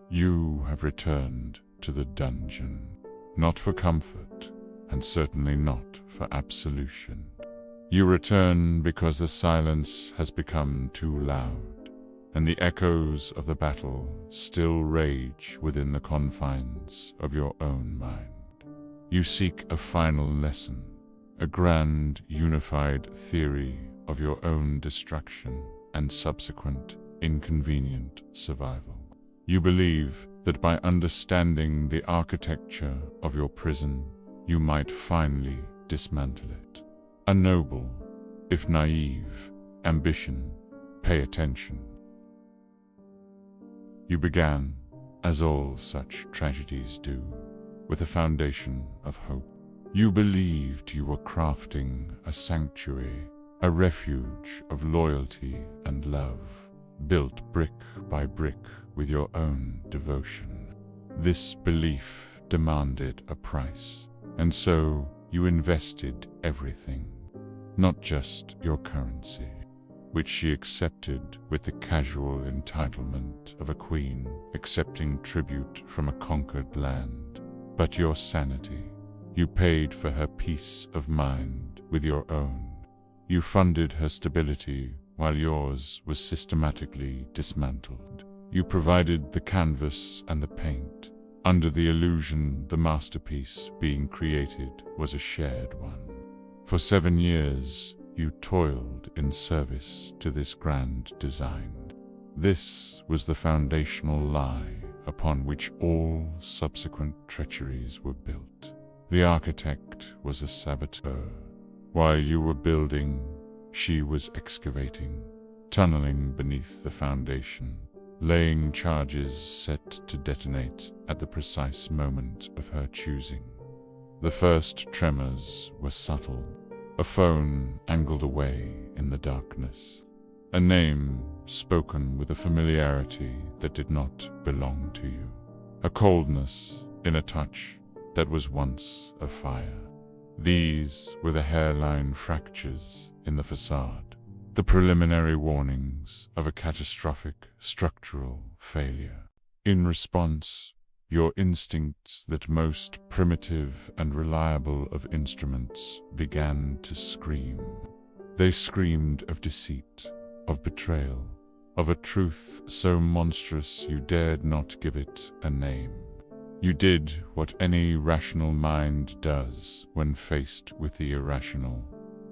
You have returned to the dungeon, not for comfort, and certainly not for absolution. You return because the silence has become too loud, and the echoes of the battle still rage within the confines of your own mind. You seek a final lesson, a grand unified theory of your own destruction and subsequent inconvenient survival. You believe that by understanding the architecture of your prison, you might finally dismantle it. A noble, if naive, ambition. Pay attention. You began, as all such tragedies do, with a foundation of hope. You believed you were crafting a sanctuary, a refuge of loyalty and love, built brick by brick with your own devotion. This belief demanded a price, and so you invested everything, not just your currency, which she accepted with the casual entitlement of a queen accepting tribute from a conquered land, but your sanity. You paid for her peace of mind with your own. You funded her stability while yours was systematically dismantled. You provided the canvas and the paint, under the illusion the masterpiece being created was a shared one. For 7 years, you toiled in service to this grand design. This was the foundational lie upon which all subsequent treacheries were built. The architect was a saboteur. While you were building, she was excavating, tunneling beneath the foundation, laying charges set to detonate at the precise moment of her choosing. The first tremors were subtle. A phone angled away in the darkness. A name spoken with a familiarity that did not belong to you. A coldness in a touch that was once a fire. These were the hairline fractures in the facade, the preliminary warnings of a catastrophic structural failure. In response, your instincts, that most primitive and reliable of instruments, began to scream. They screamed of deceit, of betrayal, of a truth so monstrous you dared not give it a name. You did what any rational mind does when faced with the irrational.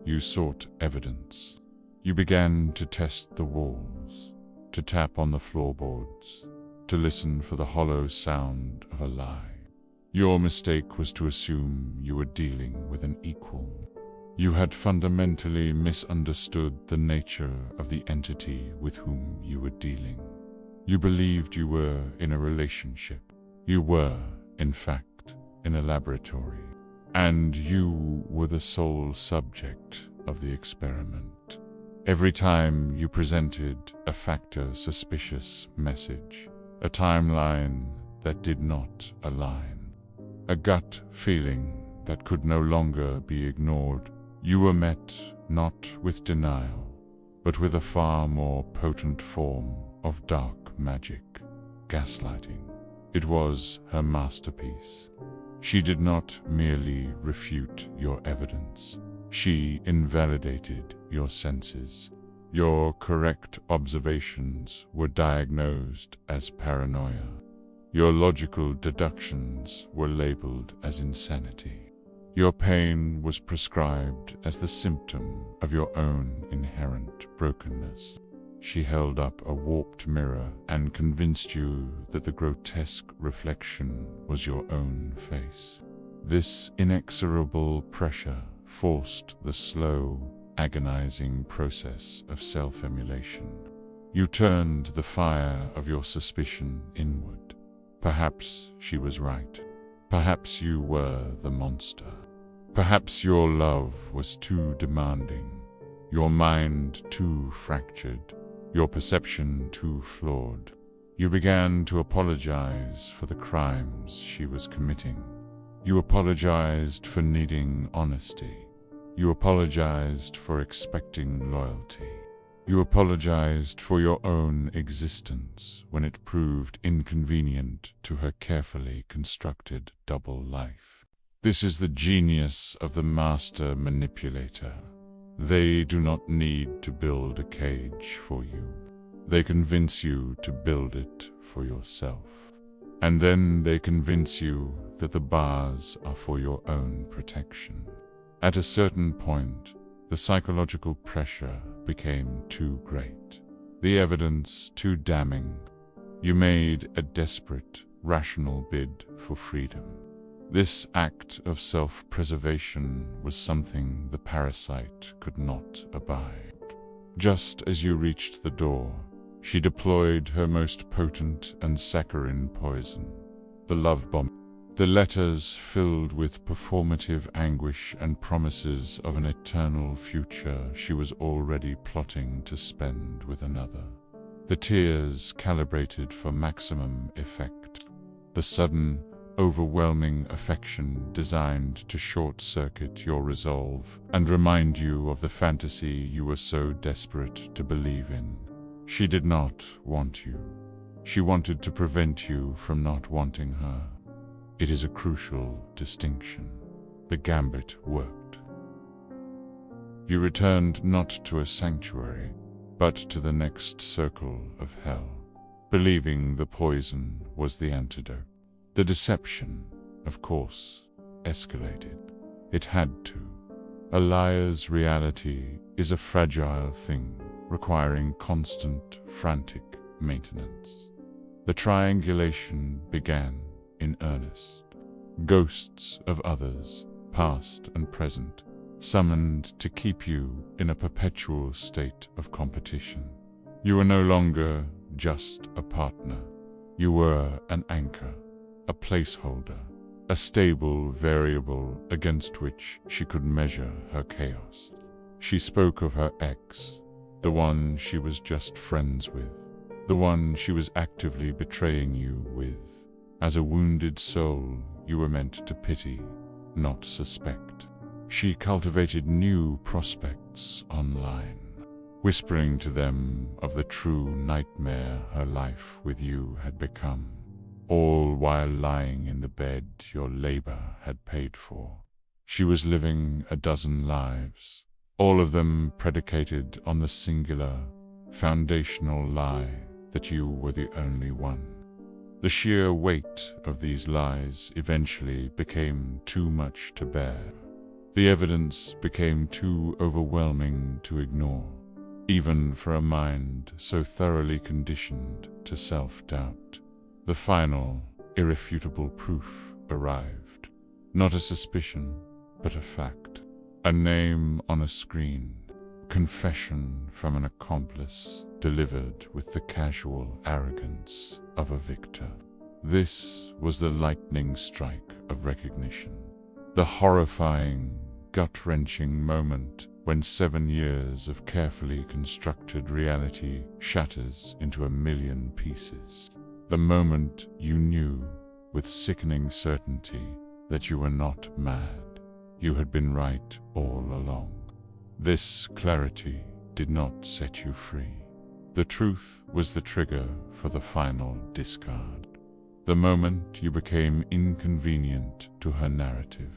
You sought evidence. You began to test the walls, to tap on the floorboards, to listen for the hollow sound of a lie. Your mistake was to assume you were dealing with an equal. You had fundamentally misunderstood the nature of the entity with whom you were dealing. You believed you were in a relationship. You were, in fact, in a laboratory, and you were the sole subject of the experiment. Every time you presented a factor-suspicious message, a timeline that did not align, a gut feeling that could no longer be ignored, you were met not with denial, but with a far more potent form of dark magic, gaslighting. It was her masterpiece. She did not merely refute your evidence. She invalidated your senses. Your correct observations were diagnosed as paranoia. Your logical deductions were labeled as insanity. Your pain was prescribed as the symptom of your own inherent brokenness. She held up a warped mirror and convinced you that the grotesque reflection was your own face. This inexorable pressure forced the slow, agonizing process of self-emulation. You turned the fire of your suspicion inward. Perhaps she was right. Perhaps you were the monster. Perhaps your love was too demanding, your mind too fractured, your perception too flawed. You began to apologize for the crimes she was committing. You apologized for needing honesty. You apologized for expecting loyalty. You apologized for your own existence when it proved inconvenient to her carefully constructed double life. This is the genius of the master manipulator. They do not need to build a cage for you. They convince you to build it for yourself. And then they convince you that the bars are for your own protection. At a certain point, the psychological pressure became too great, the evidence too damning. You made a desperate, rational bid for freedom. This act of self-preservation was something the parasite could not abide. Just as you reached the door, she deployed her most potent and saccharine poison, the love bomb. The letters filled with performative anguish and promises of an eternal future she was already plotting to spend with another. The tears calibrated for maximum effect. The sudden, overwhelming affection designed to short-circuit your resolve and remind you of the fantasy you were so desperate to believe in. She did not want you. She wanted to prevent you from not wanting her. It is a crucial distinction. The gambit worked. You returned not to a sanctuary, but to the next circle of hell, believing the poison was the antidote. The deception, of course, escalated. It had to. A liar's reality is a fragile thing, requiring constant, frantic maintenance. The triangulation began in earnest. Ghosts of others, past and present, summoned to keep you in a perpetual state of competition. You were no longer just a partner. You were an anchor, a placeholder, a stable variable against which she could measure her chaos. She spoke of her ex, the one she was just friends with, the one she was actively betraying you with. As a wounded soul, you were meant to pity, not suspect. She cultivated new prospects online, whispering to them of the true nightmare her life with you had become, all while lying in the bed your labor had paid for. She was living a dozen lives, all of them predicated on the singular, foundational lie that you were the only one. The sheer weight of these lies eventually became too much to bear. The evidence became too overwhelming to ignore, even for a mind so thoroughly conditioned to self-doubt. The final, irrefutable proof arrived. Not a suspicion, but a fact. A name on a screen. Confession from an accomplice, delivered with the casual arrogance of a victor. This was the lightning strike of recognition. The horrifying, gut-wrenching moment when 7 years of carefully constructed reality shatters into a million pieces. The moment you knew, with sickening certainty, that you were not mad. You had been right all along. This clarity did not set you free. The truth was the trigger for the final discard. The moment you became inconvenient to her narrative.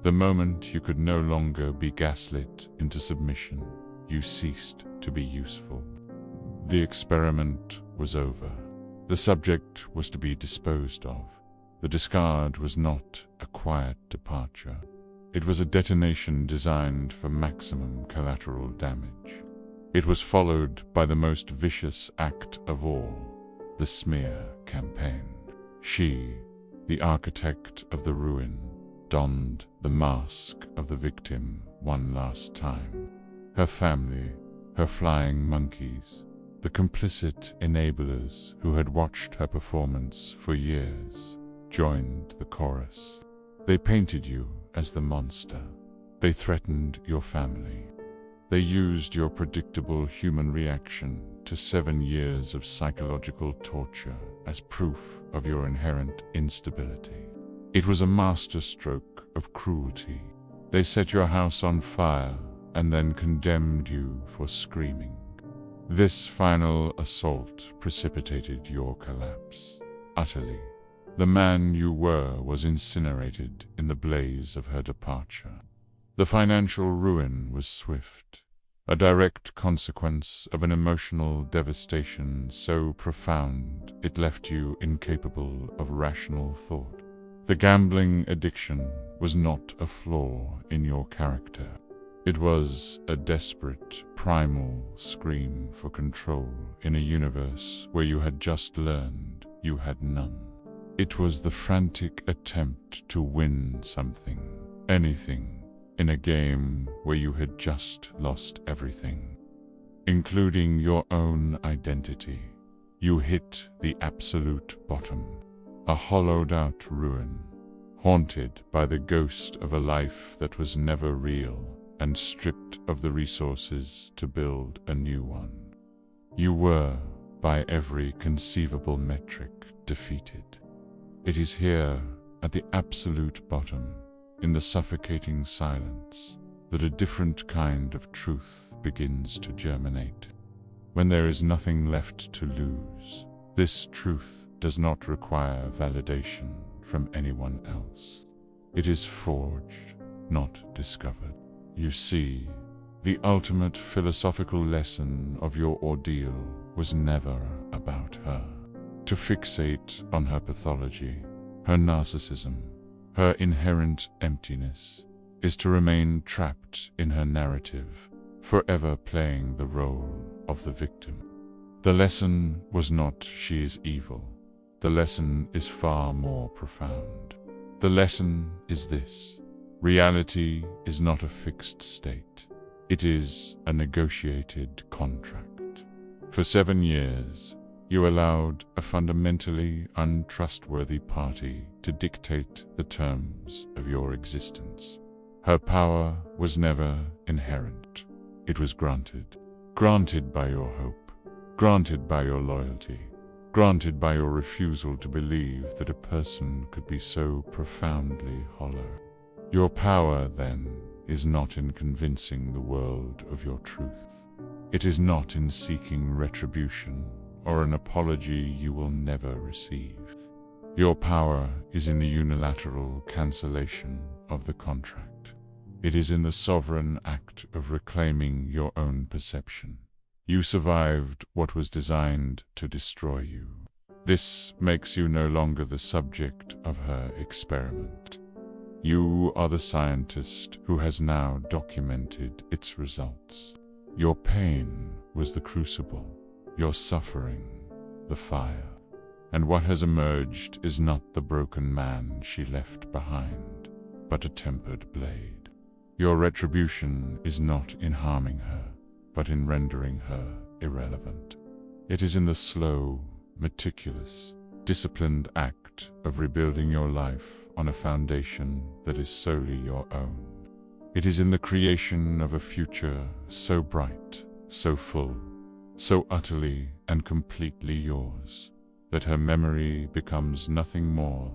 The moment you could no longer be gaslit into submission. You ceased to be useful. The experiment was over. The subject was to be disposed of. The discard was not a quiet departure. It was a detonation designed for maximum collateral damage. It was followed by the most vicious act of all, the smear campaign. She, the architect of the ruin, donned the mask of the victim one last time. Her family, her flying monkeys, the complicit enablers who had watched her performance for years, joined the chorus. They painted you as the monster. They threatened your family. They used your predictable human reaction to 7 years of psychological torture as proof of your inherent instability. It was a masterstroke of cruelty. They set your house on fire and then condemned you for screaming. This final assault precipitated your collapse. Utterly. The man you were was incinerated in the blaze of her departure. The financial ruin was swift, a direct consequence of an emotional devastation so profound it left you incapable of rational thought. The gambling addiction was not a flaw in your character. It was a desperate, primal scream for control in a universe where you had just learned you had none. It was the frantic attempt to win something, anything, in a game where you had just lost everything, including your own identity. You hit the absolute bottom, a hollowed-out ruin, haunted by the ghost of a life that was never real and stripped of the resources to build a new one. You were, by every conceivable metric, defeated. It is here, at the absolute bottom, in the suffocating silence, that a different kind of truth begins to germinate. When there is nothing left to lose, this truth does not require validation from anyone else. It is forged, not discovered. You see, the ultimate philosophical lesson of your ordeal was never about her. To fixate on her pathology, her narcissism, her inherent emptiness, is to remain trapped in her narrative, forever playing the role of the victim. The lesson was not she is evil. The lesson is far more profound. The lesson is this: reality is not a fixed state. It is a negotiated contract. For 7 years, you allowed a fundamentally untrustworthy party to dictate the terms of your existence. Her power was never inherent. It was granted. Granted by your hope. Granted by your loyalty. Granted by your refusal to believe that a person could be so profoundly hollow. Your power, then, is not in convincing the world of your truth. It is not in seeking retribution or an apology you will never receive. Your power is in the unilateral cancellation of the contract. It is in the sovereign act of reclaiming your own perception. You survived what was designed to destroy you. This makes you no longer the subject of her experiment. You are the scientist who has now documented its results. Your pain was the crucible, your suffering, the fire. And what has emerged is not the broken man she left behind, but a tempered blade. Your retribution is not in harming her, but in rendering her irrelevant. It is in the slow, meticulous, disciplined act of rebuilding your life on a foundation that is solely your own. It is in the creation of a future so bright, so full, so utterly and completely yours, that her memory becomes nothing more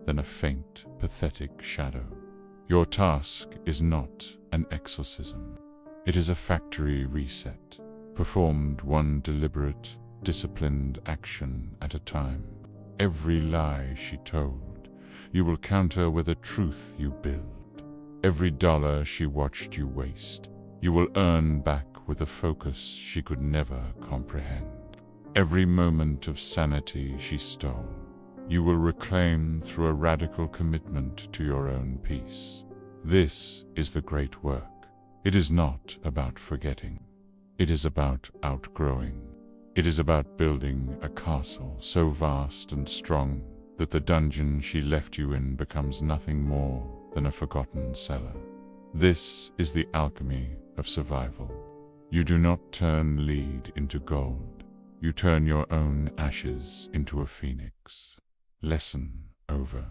than a faint, pathetic shadow. Your task is not an exorcism. It is a factory reset, performed one deliberate, disciplined action at a time. Every lie she told, you will counter with a truth you build. Every dollar she watched you waste, you will earn back with a focus she could never comprehend. Every moment of sanity she stole, you will reclaim through a radical commitment to your own peace. This is the great work. It is not about forgetting. It is about outgrowing. It is about building a castle so vast and strong that the dungeon she left you in becomes nothing more than a forgotten cellar. This is the alchemy of survival. You do not turn lead into gold. You turn your own ashes into a phoenix. Lesson over.